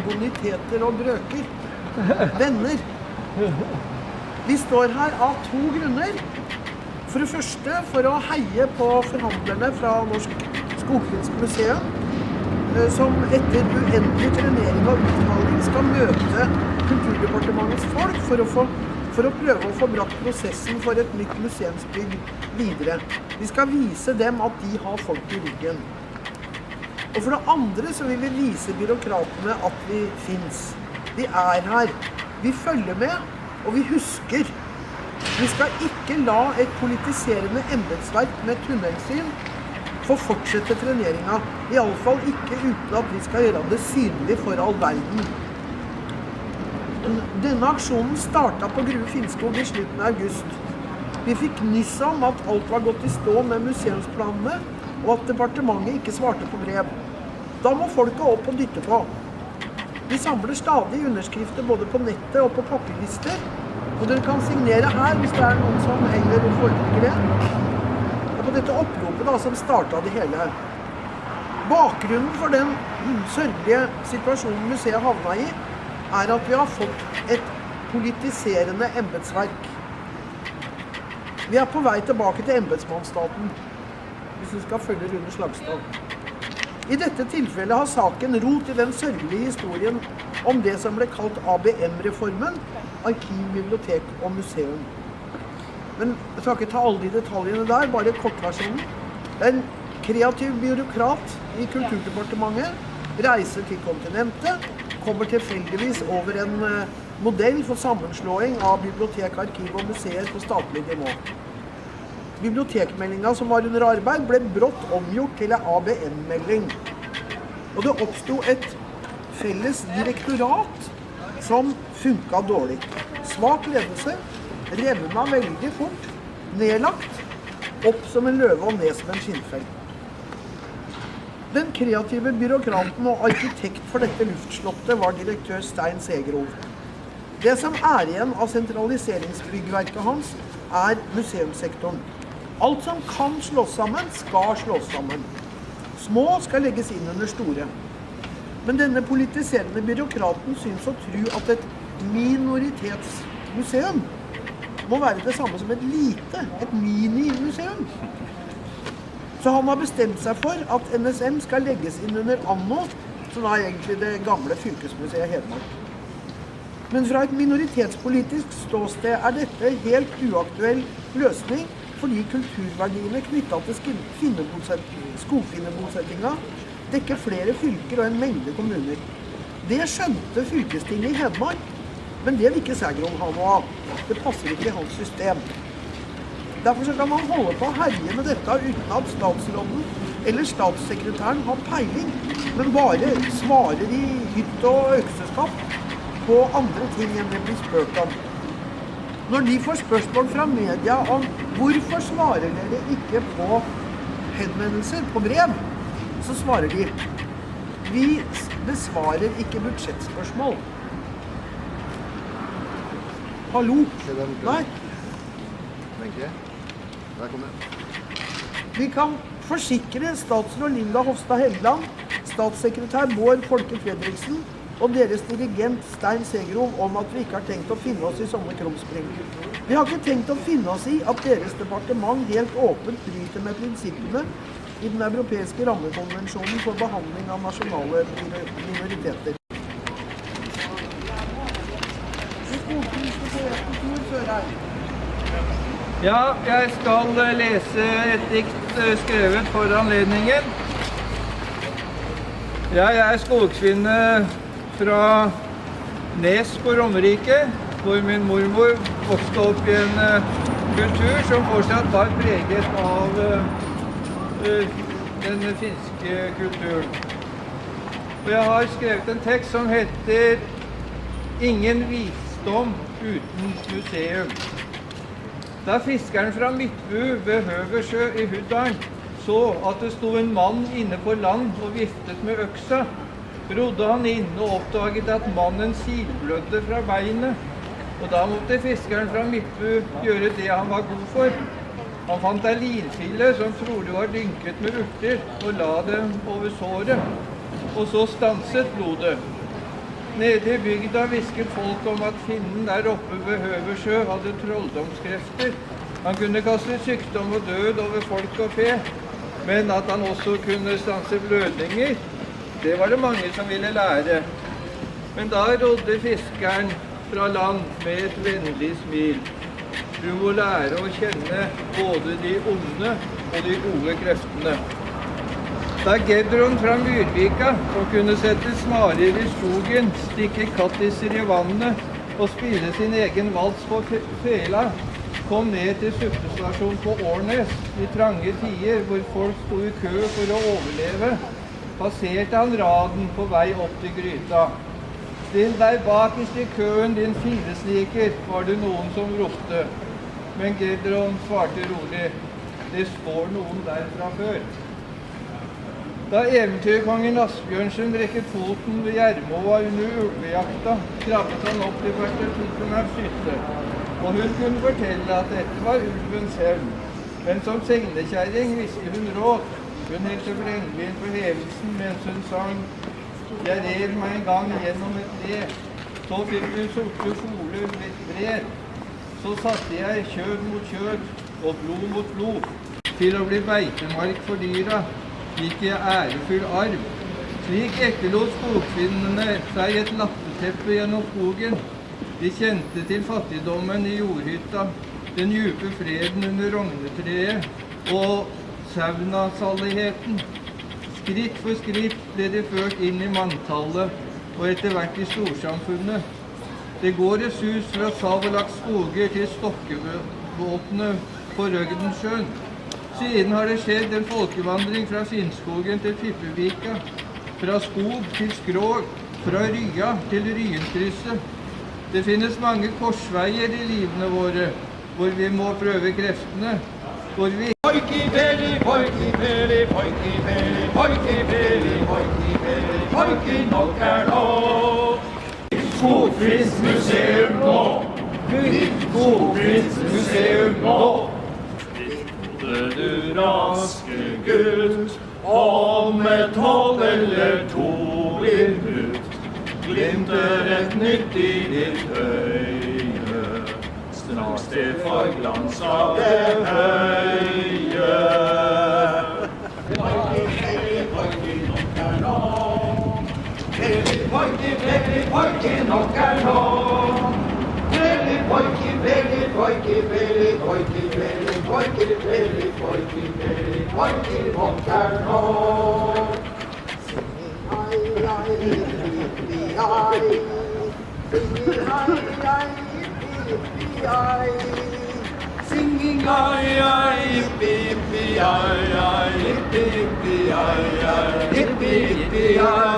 Boniteter og brøker. Venner. Vi står her av to grunner. For det første for å heie på forhandlerne fra Norsk Skogfinsk Museum, som etter uendelig trenering og utvalg skal møte Kulturdepartementets folk for å prøve å få brakt prosessen for et nytt museumsbygg videre. Vi skal vise dem at de har folk i ryggen. Og for det andre så vil vi vise byråkratene at vi finnes. Vi er her. Vi følger med, og vi husker. Vi skal ikke la et politiserende embetsverk med tunnelsyn få fortsette treneringa. I alle fall ikke uten at vi skal gjøre det synlig for all verden. Denne aksjonen startet på Grue Finnskog i slutten av august. Vi fikk nyss om at alt var gått i stå med museumsplanene, og at departementet ikke svarte på brev. Da må folket opp og dytte på. Vi samler stadig underskrifter både på nettet og på papirlister, og dere kan signere her hvis det er noen som heller foretrekker det. Det er på dette oppropet da, som startet det hele. Bakgrunnen for den sørgelige situasjonen museet havnet i, er at vi har fått et politiserende embetsverk. Vi er på vei tilbake til embetsmannsstaten, hvis du skal følge Rune Slagstad. I dette tilfellet har saken rot i den sørgelige historien om det som ble kalt ABM-reformen, arkiv, bibliotek og museum. Men jeg skal ikke ta alle de detaljene der, bare kortversjonen. Det er en kreativ byråkrat i Kulturdepartementet, reiser til kontinentet, kommer tilfeldigvis over en modell for sammenslåing av bibliotek, arkiv og museer på statlig nivå. Bibliotekmeldinga som var under arbeid ble brått omgjort til en ABM-melding. Og det oppstod et felles direktorat som funket dårlig. Svak ledelse, revna veldig fort, nedlagt, opp som en løve og ned som en skinnfell. Den kreative byråkraten og arkitekt for dette luftslottet var direktør Stein Segerov. Det som er igjen av sentraliseringsbyggverket hans er museumssektoren. Alt som kan slås sammen, skal slås sammen. Små skal legges inn under store. Men denne politiserende byråkraten synes å tro at et minoritetsmuseum må være det samme som et mini-museum. Så han har bestemt seg for at NSM skal legges inn under Anno, som er egentlig det gamle fylkesmuseet Hedmark. Men fra et minoritetspolitisk ståsted er dette helt uaktuell løsning, fordi kulturverdiene knyttet til skogfinnebosettinga dekker flere fylker og en mengde kommuner. Det skjønte fylkestinget i Hedmark, men det vil ikke Segerov ha noe av. Det passer ikke i hans system. Derfor så kan man holde på å herje med dette uten at statsråden eller statssekretæren har peiling, men bare svarer i hytt og økseskaft på andre ting enn det blir spurt om. Når de får spørsmål fra media om hvorfor svarer dere ikke på henvendelser på brev, så svarer de: vi besvarer ikke budsjettspørsmål. Hallo? Nei. Vi kan forsikre statsråd Linda Hofstad Helleland, statssekretær Bård Folke Fredriksen og deres dirigent Stein Segerov om at vi ikke har tenkt å finne oss i sånne krumspring. Vi har ikke tenkt å finne oss i at deres departement helt åpent bryter med prinsippene i den europeiske rammekonvensjonen for behandling av nasjonale minoriteter. Ja, jeg skal lese et dikt skrevet for anledningen. Jeg er skogfinne fra Nes på Romerike, hvor min mormor vokste opp i en kultur som fortsatt var preget av den finske kulturen. Og jeg har skrevet en tekst som heter «Ingen visdom uten museum». Da fiskeren fra Midtbu ved Høversjø i Huddalen så at det sto en mann inne på land og viftet med øksa, rodde han inn og oppdaget at mannen silblødde fra beinet. Og da måtte fiskeren fra Midtbu gjøre det han var god for. Han fant ei linfille som trolig var dynket med urter, og la dem over såret. Og så stanset blodet. Nede i bygda hvisket folk om at finnen der oppe ved Høversjø hadde trolldomskrefter. Han kunne kaste sykdom og død over folk og fe, men at han også kunne stanse blødninger, det var det mange som ville lære. Men da rodde fiskeren fra land med et vennlig smil. Du må lære å kjenne både de onde og de gode kreftene. Da Gedron fra Myrvika, som kunne sette smarer i skogen, stikke kattiser i vannet og spille sin egen vals på fela, kom ned til suppestasjonen på Årnes i trange tider hvor folk sto i kø for å overleve, passerte han raden på vei opp til gryta. Still deg bakerst i køen, din filesliker, var det noen som ropte. Men Gedron svarte rolig, det står noen der fra før. Da eventyrkongen Asbjørnsen rekket foten ved Gjermåa under ulvejakta, krabbet han opp til Berteltokenhavs hytte. Og hun kunne fortelle at dette var ulvens hevn. Men som segnekjerring visste hun råd. Hun helte brennevin på hevelsen mens hun sang «Jeg rev meg en gang gjennom et le». Så fikk hun sorte foler bred. Så satte jeg kjød mot kjød og blod mot blod. Til å bli beitemark for dyra gikk jeg ærefull arv. Slik etterlot skogfinnene seg et lappeteppe gjennom skogen. De kjente til fattigdommen i jordhytta, den djupe freden under rognetreet og saunasalligheten. Skritt for skritt ble de ført inn i manntallet og etter hvert i storsamfunnet. Det går et sus fra Savelaks skoger til Stokkebåtene på Røgdensjøen. Siden har det skjedd en folkevandring fra Finnskogen til Tippevika, fra skog til skrog, fra Rya til Ryenkrysset. Det finnes mange korsveier i livene våre, hvor vi må prøve kreftene, hvor vi... Poikipeli, poikipeli, poikipeli, poikipeli, poikipeli, poiki nok nå. Skogfiskmuseum nå. Skogfiskmuseum nå. Du raske gutt, om et hold eller to blir brutt, glimter et nytt i ditt øye, straks det får glans av det høye. Poiki, nok nå. Poiki, nok nå. Poiki, nok nå. Singing ai ai, yippee yippee ai ai, yippee yippee ai ai, yippee yippee ai.